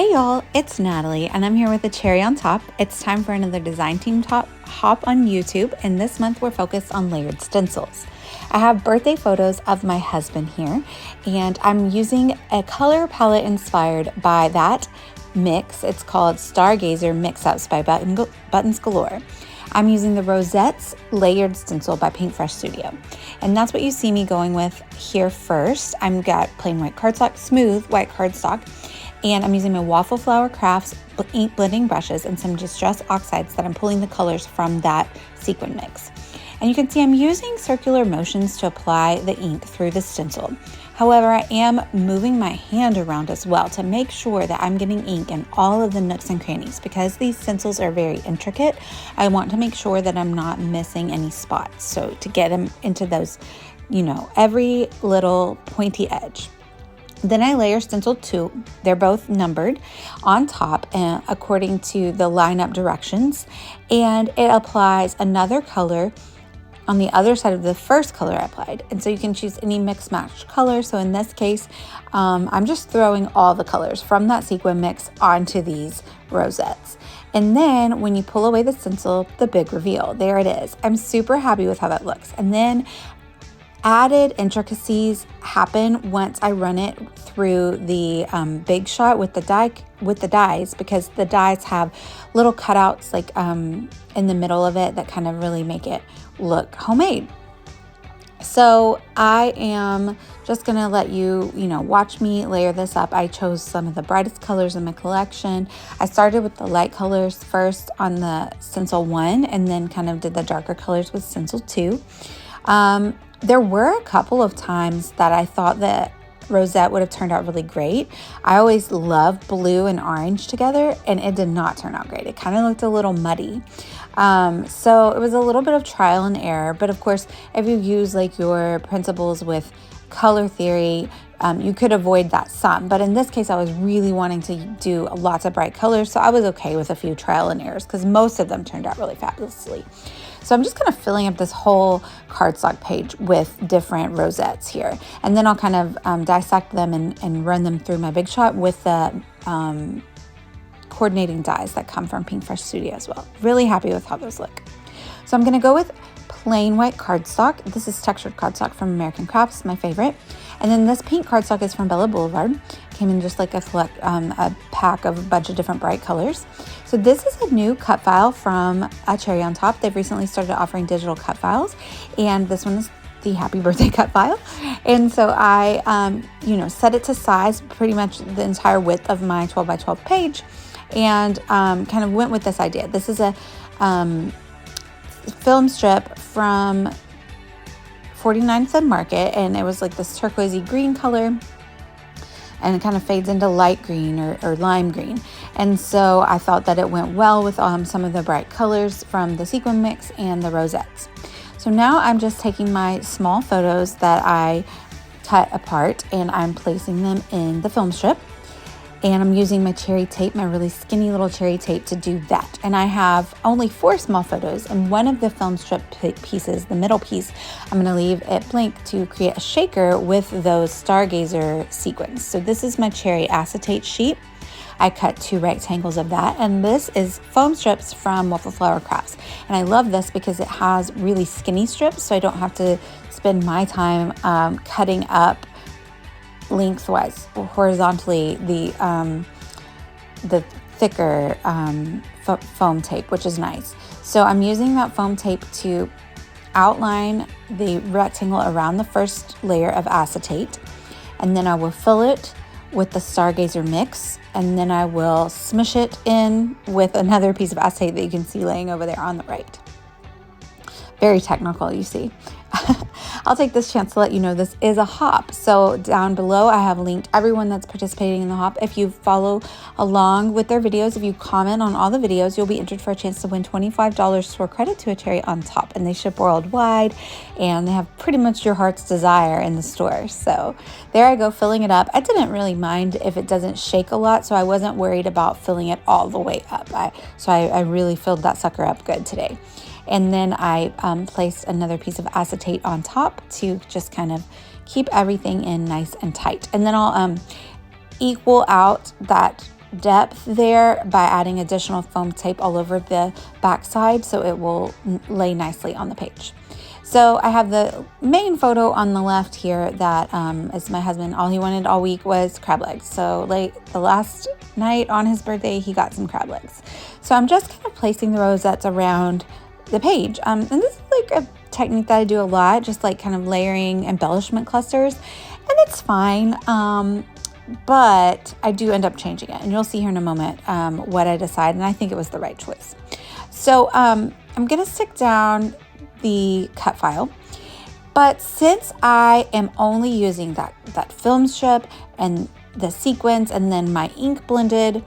Hey y'all, it's Natalie and I'm here with a cherry on top. It's time for another design team hop on YouTube, and this month we're focused on layered stencils. I have birthday photos of my husband here, and I'm using a color palette inspired by that mix. It's called Stargazer Mix-Ups by Buttons Galore. I'm using the Rosettes Layered Stencil by Paintfresh Studio. And that's what you see me going with here first. I've got plain white cardstock, smooth white cardstock, and I'm using my Waffle Flower Crafts ink blending brushes and some Distress Oxides that I'm pulling the colors from that sequin mix. And you can see I'm using circular motions to apply the ink through the stencil. However, I am moving my hand around as well to make sure that I'm getting ink in all of the nooks and crannies. Because these stencils are very intricate, I want to make sure that I'm not missing any spots. So to get them into those, every little pointy edge. Then I layer stencil 2, they're both numbered, on top according to the lineup directions, and it applies another color on the other side of the first color I applied. And so you can choose any mix match color. So in this case, I'm just throwing all the colors from that sequin mix onto these rosettes. And then when you pull away the stencil, the big reveal, there it is. I'm super happy with how that looks. And then added intricacies happen once I run it through the Big Shot with the dies, because the dies have little cutouts like in the middle of it that kind of really make it look homemade. So I am just gonna let you watch me layer this up. I chose some of the brightest colors in my collection. I started with the light colors first on the stencil 1 and then kind of did the darker colors with stencil 2. There were a couple of times that I thought that rosette would have turned out really great. I always love blue and orange together, and it did not turn out great. It kind of looked a little muddy. So it was a little bit of trial and error, but of course, if you use like your principles with color theory, you could avoid that some. But in this case, I was really wanting to do lots of bright colors, so I was okay with a few trial and errors because most of them turned out really fabulously. So I'm just kind of filling up this whole cardstock page with different rosettes here. And then I'll kind of dissect them and run them through my Big Shot with the coordinating dies that come from Paintfresh Studio as well. Really happy with how those look. So I'm going to go with plain white cardstock. This is textured cardstock from American Crafts, my favorite. And then this pink cardstock is from Bella Boulevard. Came in just like a pack of a bunch of different bright colors. So this is a new cut file from a Cherry on Top. They've recently started offering digital cut files, and this one is the happy birthday cut file. And so I, set it to size, pretty much the entire width of my 12 by 12 page, and kind of went with this idea. This is a film strip from 49th and Market, and it was like this turquoisey green color, and it kind of fades into light green or lime green. And so I thought that it went well with some of the bright colors from the sequin mix and the rosettes. So now I'm just taking my small photos that I cut apart and I'm placing them in the film strip. And I'm using my cherry tape, my really skinny little cherry tape, to do that. And I have only 4 small photos, and one of the film strip pieces, the middle piece, I'm gonna leave it blank to create a shaker with those Stargazer sequins. So this is my cherry acetate sheet. I cut 2 rectangles of that, and this is foam strips from Waffle Flower Crafts. And I love this because it has really skinny strips, so I don't have to spend my time cutting up lengthwise or horizontally the thicker foam tape, which is nice. So I'm using that foam tape to outline the rectangle around the first layer of acetate, and then I will fill it with the Stargazer mix, and then I will smush it in with another piece of acetate that you can see laying over there on the right. Very technical, you see. I'll take this chance to let you know this is a hop. So down below, I have linked everyone that's participating in the hop. If you follow along with their videos, if you comment on all the videos, you'll be entered for a chance to win $25 store credit to a Cherry on Top. And they ship worldwide, and they have pretty much your heart's desire in the store. So there I go, filling it up. I didn't really mind if it doesn't shake a lot, so I wasn't worried about filling it all the way up. I really filled that sucker up good today. And then I placed another piece of acetate on top to just kind of keep everything in nice and tight. And then I'll equal out that depth there by adding additional foam tape all over the backside so it will lay nicely on the page. So I have the main photo on the left here that is my husband. All he wanted all week was crab legs. So the last night on his birthday, he got some crab legs. So I'm just kind of placing the rosettes around the page. And this is like a technique that I do a lot, just like kind of layering embellishment clusters. And it's fine, but I do end up changing it. And you'll see here in a moment what I decide. And I think it was the right choice. So I'm going to stick down the cut file, but since I am only using that film strip and the sequins and then my ink blended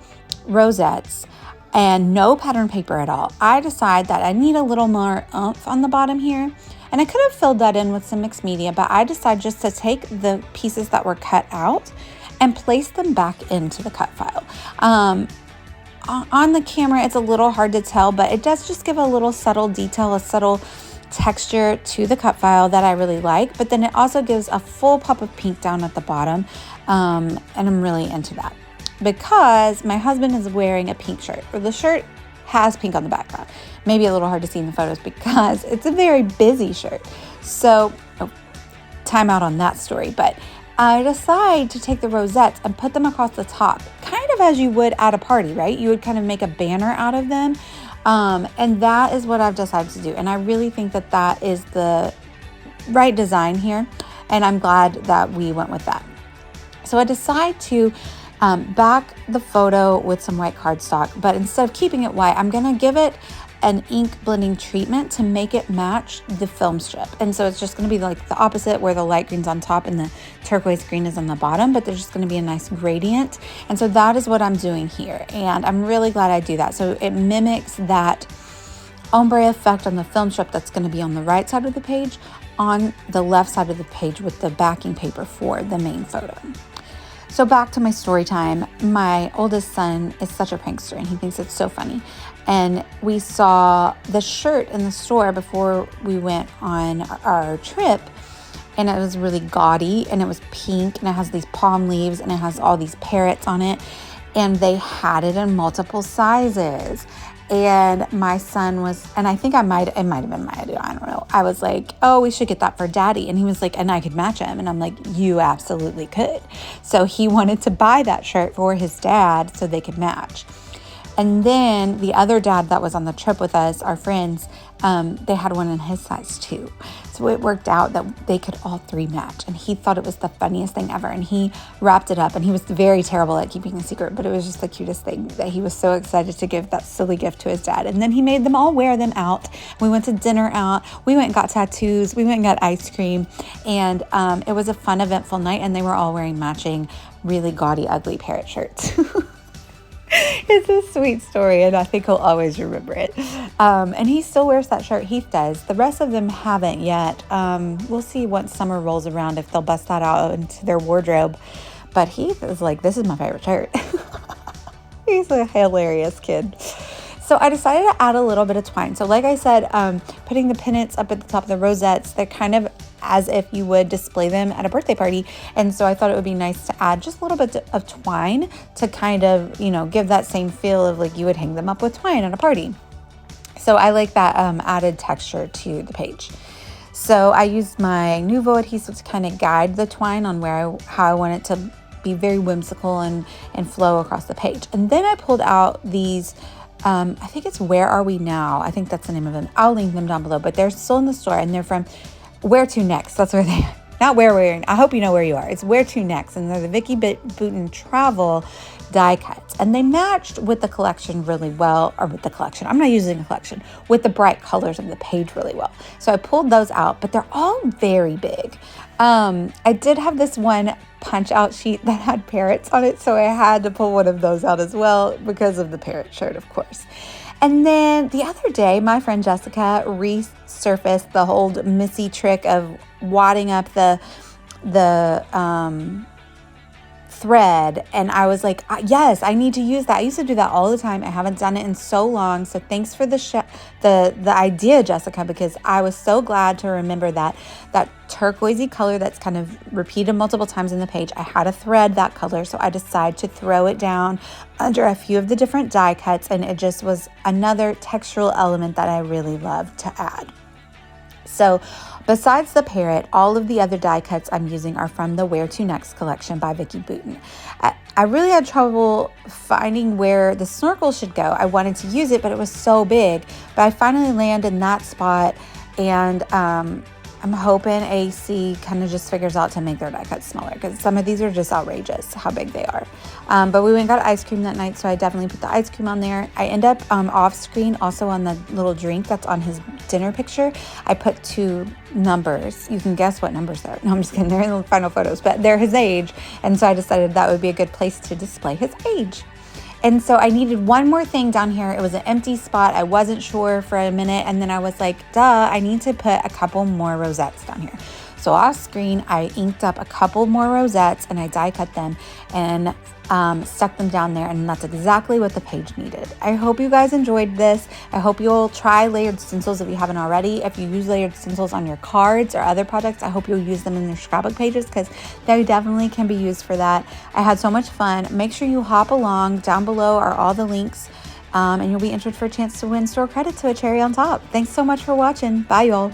rosettes and no pattern paper at all, I decide that I need a little more oomph on the bottom here. And I could have filled that in with some mixed media, but I decided just to take the pieces that were cut out and place them back into the cut file. On the camera, it's a little hard to tell, but it does just give a little subtle detail, a subtle texture to the cut file that I really like, but then it also gives a full pop of pink down at the bottom, and I'm really into that because my husband is wearing a pink shirt, or the shirt has pink on the background. Maybe a little hard to see in the photos because it's a very busy shirt. So time out on that story, but I decide to take the rosettes and put them across the top, kind of as you would at a party, right? You would kind of make a banner out of them. And that is what I've decided to do. And I really think that that is the right design here. And I'm glad that we went with that. So I decide to back the photo with some white cardstock, but instead of keeping it white, I'm going to give it an ink blending treatment to make it match the film strip. And so it's just going to be like the opposite, where the light green's on top and the turquoise green is on the bottom, but there's just going to be a nice gradient. And so that is what I'm doing here. And I'm really glad I do that. So it mimics that ombre effect on the film strip that's going to be on the right side of the page, on the left side of the page with the backing paper for the main photo. So back to my story time. My oldest son is such a prankster and he thinks it's so funny. And we saw the shirt in the store before we went on our trip, and it was really gaudy and it was pink and it has these palm leaves and it has all these parrots on it, and they had it in multiple sizes. And my son was, and I think it might have been my idea, I don't know. I was like, oh, we should get that for daddy. And he was like, and I could match him. And I'm like, you absolutely could. So he wanted to buy that shirt for his dad so they could match. And then the other dad that was on the trip with us, our friends, they had one in his size too. So it worked out that they could all three match. And he thought it was the funniest thing ever. And he wrapped it up, and he was very terrible at keeping a secret, but it was just the cutest thing that he was so excited to give that silly gift to his dad. And then he made them all wear them out. We went to dinner out. We went and got tattoos. We went and got ice cream. And it was a fun, eventful night. And they were all wearing matching, really gaudy, ugly parrot shirts. It's a sweet story, and I think he'll always remember it. And he still wears that shirt. Heath does. The rest of them haven't yet. We'll see once summer rolls around if they'll bust that out into their wardrobe. But Heath is like, this is my favorite shirt. He's a hilarious kid. So I decided to add a little bit of twine. So like I said, putting the pennants up at the top of the rosettes, they're kind of as if you would display them at a birthday party. And so I thought it would be nice to add just a little bit of twine to kind of, give that same feel of like you would hang them up with twine at a party. So I like that added texture to the page. So I used my Nuvo adhesive to kind of guide the twine on how I want it to be very whimsical and flow across the page. And then I pulled out these I think it's Where Are We Now? I think that's the name of them. I'll link them down below, but they're still in the store, and they're from Where To Next. That's where they are. Not Where We're In. I hope you know where you are. It's Where To Next, and they're the Vicky Bouton Travel die cuts, and they matched with the collection really well, or with the collection. I'm not using a collection, with the bright colors of the page really well. So I pulled those out, but they're all very big. I did have this one punch out sheet that had parrots on it, so I had to pull one of those out as well because of the parrot shirt, of course. And then the other day, my friend Jessica resurfaced the old Missy trick of wadding up the thread, and I was like, yes, I need to use that. I used to do that all the time. I haven't done it in so long. So thanks for the idea, Jessica, because I was so glad to remember that turquoisey color that's kind of repeated multiple times in the page. I had a thread that color, so I decided to throw it down under a few of the different die cuts, and it just was another textural element that I really loved to add. So besides the parrot, all of the other die cuts I'm using are from the Where to Next collection by Vicki Boutin. I really had trouble finding where the snorkel should go. I wanted to use it, but it was so big. But I finally landed in that spot, and I'm hoping AC kind of just figures out to make their die cuts smaller, because some of these are just outrageous how big they are. But we went and got ice cream that night, so I definitely put the ice cream on there. I end up off screen also on the little drink that's on his dinner picture. I put 2 numbers. You can guess what numbers they're. No, I'm just kidding. They're in the final photos, but they're his age. And so I decided that would be a good place to display his age. And so I needed one more thing down here. It was an empty spot. I wasn't sure for a minute. And then I was like, duh, I need to put a couple more rosettes down here. So off screen, I inked up a couple more rosettes and I die cut them and stuck them down there. And that's exactly what the page needed. I hope you guys enjoyed this. I hope you'll try layered stencils if you haven't already. If you use layered stencils on your cards or other projects, I hope you'll use them in your scrapbook pages, because they definitely can be used for that. I had so much fun. Make sure you hop along. Down below are all the links, and you'll be entered for a chance to win store credit to a cherry on top. Thanks so much for watching. Bye, y'all.